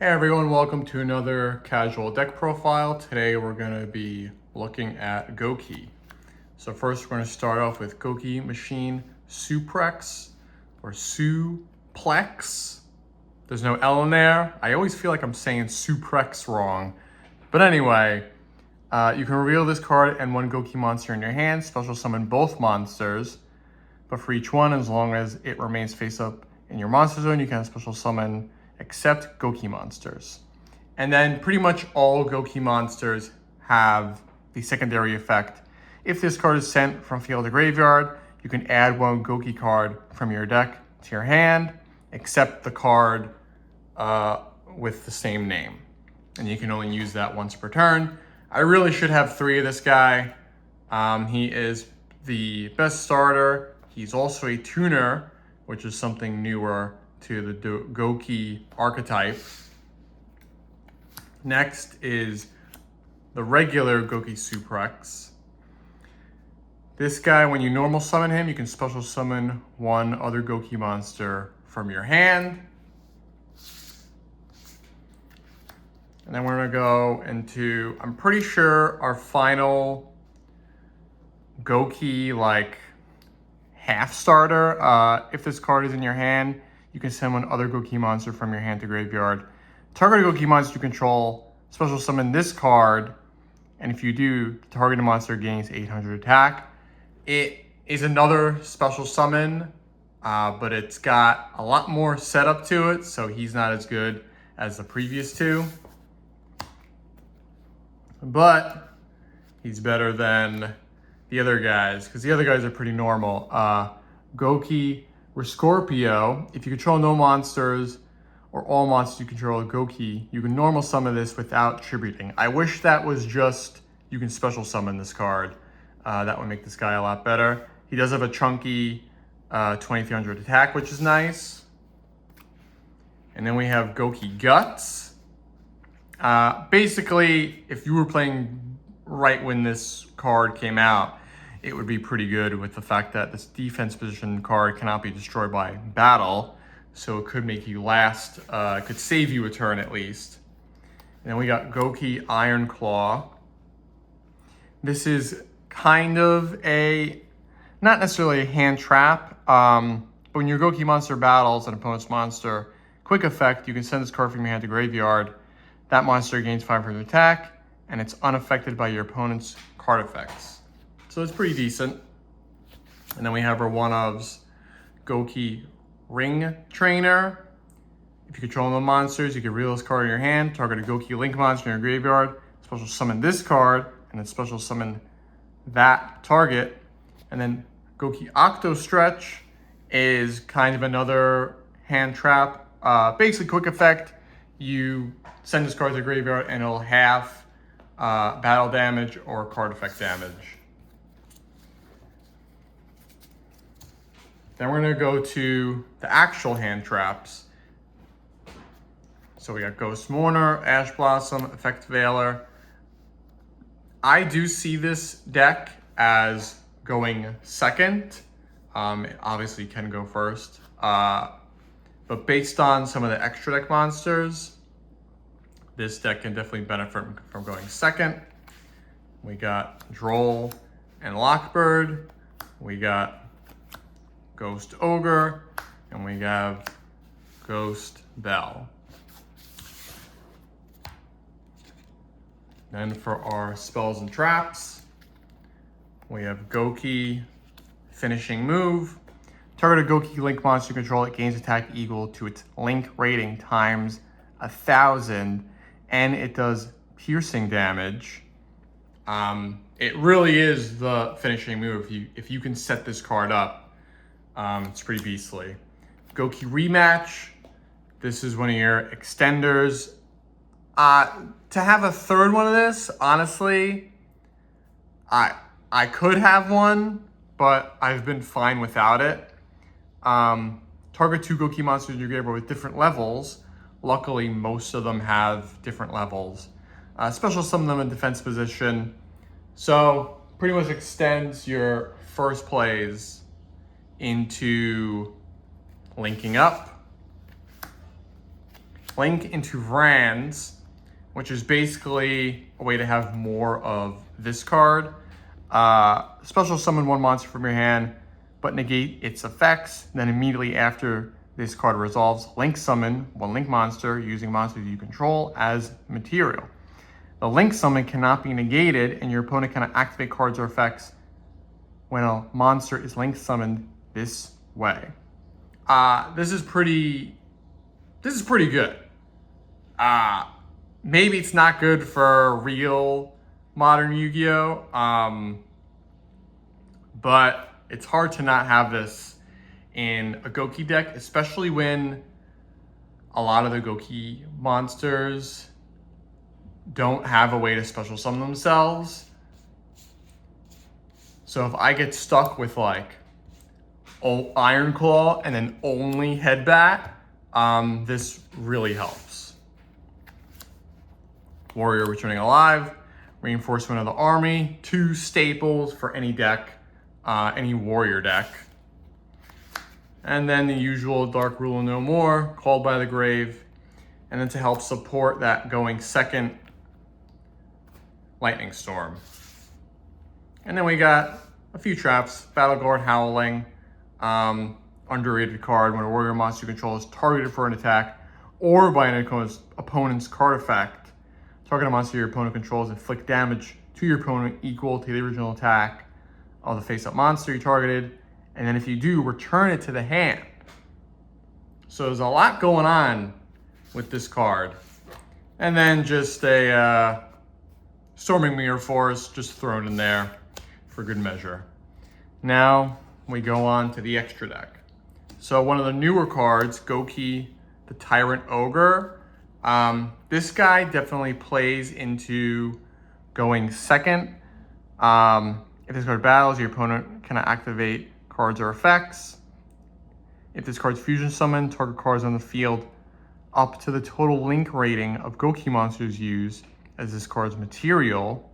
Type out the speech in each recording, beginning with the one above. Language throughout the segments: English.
Hey everyone, welcome to another casual deck profile. Today we're going to be looking at Gouki. So first we're going to start off with Gouki Machine Suplex or Suplex. There's no L in there. I always feel like I'm saying Suplex wrong. But anyway, you can reveal this card and one Gouki monster in your hand, special summon both monsters. But for each one, as long as it remains face up in your monster zone, you can special summon except Gouki monsters. And then pretty much all Gouki monsters have the secondary effect. If this card is sent from field to graveyard, you can add one Gouki card from your deck to your hand, except the card with the same name. And you can only use that once per turn. I really should have 3 of this guy. He is the best starter. He's also a tuner, which is something newer to the Gouki archetype. Next is the regular Gouki Suplex. This guy, when you normal summon him, you can special summon one other Gouki monster from your hand. And then we're gonna go into, I'm pretty sure, our final Gouki like half starter. If this card is in your hand, you can send one other Gouki monster from your hand to graveyard. Target a Gouki monster you control, special summon this card, and if you do, the targeted monster gains 800 attack. It is another special summon, but it's got a lot more setup to it, so he's not as good as the previous 2. But he's better than the other guys, because the other guys are pretty normal. Gouki Scorpio. If you control no monsters or all monsters you control a Gouki, you can normal summon this without tributing. I wish that was just, you can special summon this card. That would make this guy a lot better. He does have a chunky 2300 attack, which is nice. And then we have Gouki Guts. Basically, if you were playing right when this card came out, it would be pretty good with the fact that this defense position card cannot be destroyed by battle. So it could make you last, could save you a turn at least. And then we got Gouki Iron Claw. This is kind of a, not necessarily a hand trap, but when your Gouki monster battles an opponent's monster, quick effect, you can send this card from your hand to graveyard. That monster gains 500 attack, and it's unaffected by your opponent's card effects. So it's pretty decent. And then we have our one-ofs, Gouki Ring Trainer. If you control the monsters, you can reveal this card in your hand, target a Gouki Link monster in your graveyard, special summon this card, and then special summon that target. And then Gouki Octo Stretch is kind of another hand trap. Basically, quick effect, you send this card to the graveyard and it'll have battle damage or card effect damage. Then we're gonna go to the actual hand traps. So we got Ghost Mourner, Ash Blossom, Effect Veiler. I do see this deck as going second. It obviously can go first. But based on some of the extra deck monsters, this deck can definitely benefit from going second. We got Droll and Lockbird. We got Ghost Ogre, and we have Ghost Bell. Then for our spells and traps, we have Gouki Finishing Move. Target a Gouki Link monster you control, it gains attack equal to its Link rating times 1,000, and it does piercing damage. It really is the finishing move. If you can set this card up, it's pretty beastly. Gouki Rematch. This is one of your extenders. To have a third one of this, honestly, I could have one, but I've been fine without it. Target 2 Gouki monsters in your graveyard with different levels. Luckily, most of them have different levels. Special summon them in defense position. So pretty much extends your first plays into linking up. link into Vrands, which is basically a way to have more of this card. Special summon one monster from your hand, but negate its effects. Then immediately after this card resolves, link summon one link monster using monsters you control as material. The link summon cannot be negated, and your opponent cannot activate cards or effects when a monster is link summoned this way. This is pretty good. Maybe it's not good for real modern Yu-Gi-Oh! But it's hard to not have this in a Gouki deck, especially when a lot of the Gouki monsters don't have a way to special summon themselves. So if I get stuck with like Iron Claw and then only Headbat, this really helps. Warrior returning alive, reinforcement of the army, 2 staples for any deck, any warrior deck. And then the usual Dark Ruler No More, Called by the Grave, and then to help support that going second, Lightning Storm. And then we got a few traps, Battle Guard Howling, underrated card. When a warrior monster you control is targeted for an attack or by an opponent's card effect, target a monster your opponent controls, inflict damage to your opponent equal to the original attack of the face-up monster you targeted. And then if you do, return it to the hand. So there's a lot going on with this card. And then just a Storming Mirror Force just thrown in there for good measure. Now we go on to the extra deck. So one of the newer cards, Gouki, the Tyrant Ogre. This guy definitely plays into going second. If this card battles, your opponent cannot activate cards or effects. If this card's fusion summoned, target cards on the field up to the total link rating of Gouki monsters used as this card's material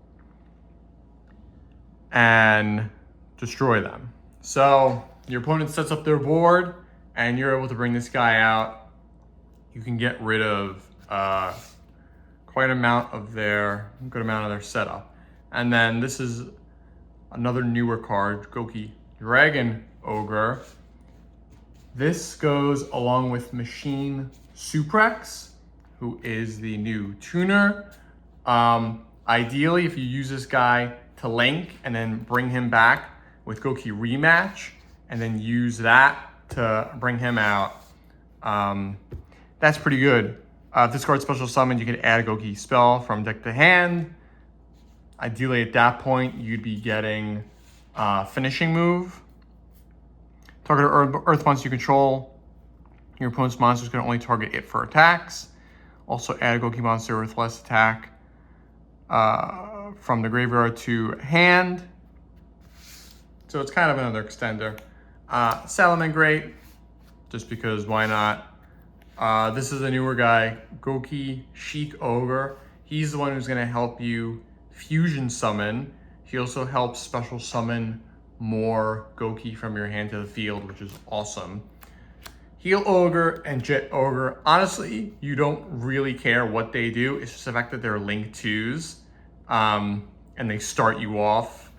and destroy them. So your opponent sets up their board and you're able to bring this guy out. You can get rid of quite a good amount of their setup. And then this is another newer card, Gouki Dragon Ogre. This goes along with Machine Suprex, who is the new tuner. Ideally, if you use this guy to link and then bring him back with Gouki Rematch and then use that to bring him out, that's pretty good. If this card's special summoned, you can add a Gouki spell from deck to hand. Ideally, at that point, you'd be getting finishing move. Target Earth monster you control. Your opponent's monsters can only target it for attacks. Also add a Gouki monster with less attack from the graveyard to hand. So it's kind of another extender. Salamangreat, just because why not? This is a newer guy, Gouki Chic Ogre. He's the one who's gonna help you fusion summon. He also helps special summon more Gouki from your hand to the field, which is awesome. Heal Ogre and Jet Ogre, honestly, you don't really care what they do. It's just the fact that they're Link 2s, and they start you off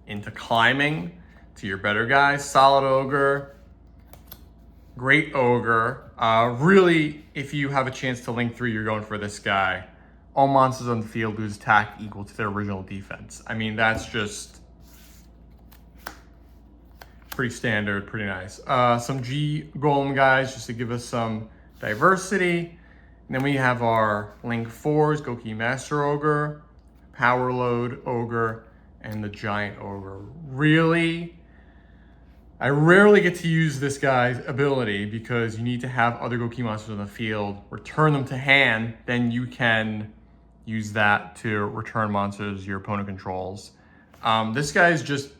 into climbing to your better guys. Solid Ogre, Great Ogre. Really, if you have a chance to Link 3, you're going for this guy. All monsters on the field lose attack equal to their original defense. I mean, that's just pretty standard, pretty nice. Some G Golem guys just to give us some diversity. And then we have our Link 4s, Gouki Master Ogre, Power Load Ogre, and the Giant Ogre. Really, I rarely get to use this guy's ability because you need to have other Gouki monsters on the field, return them to hand, then you can use that to return monsters your opponent controls. This guy is just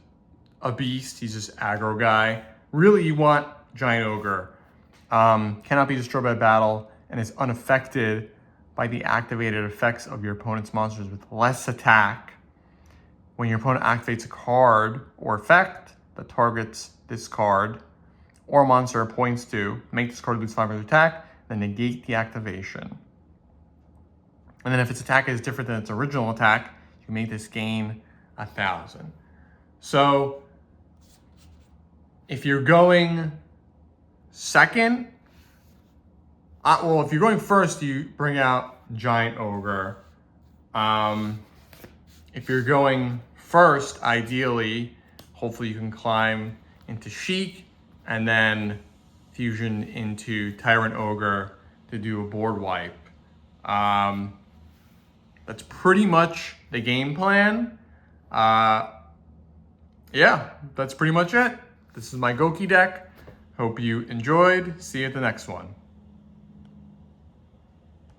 a beast. He's just aggro guy. Really, you want Giant Ogre. Cannot be destroyed by battle and is unaffected by the activated effects of your opponent's monsters with less attack. When your opponent activates a card or effect that targets this card or monster it points to, make this card lose 5 attack, then negate the activation. And then if its attack is different than its original attack, you make this gain 1,000. So if you're going second, well, if you're going first, you bring out Giant Ogre. If you're going first, ideally, hopefully you can climb into Sheik and then fusion into Tyrant Ogre to do a board wipe. That's pretty much the game plan. Yeah, that's pretty much it. This is my Gouki deck. Hope you enjoyed. See you at the next one.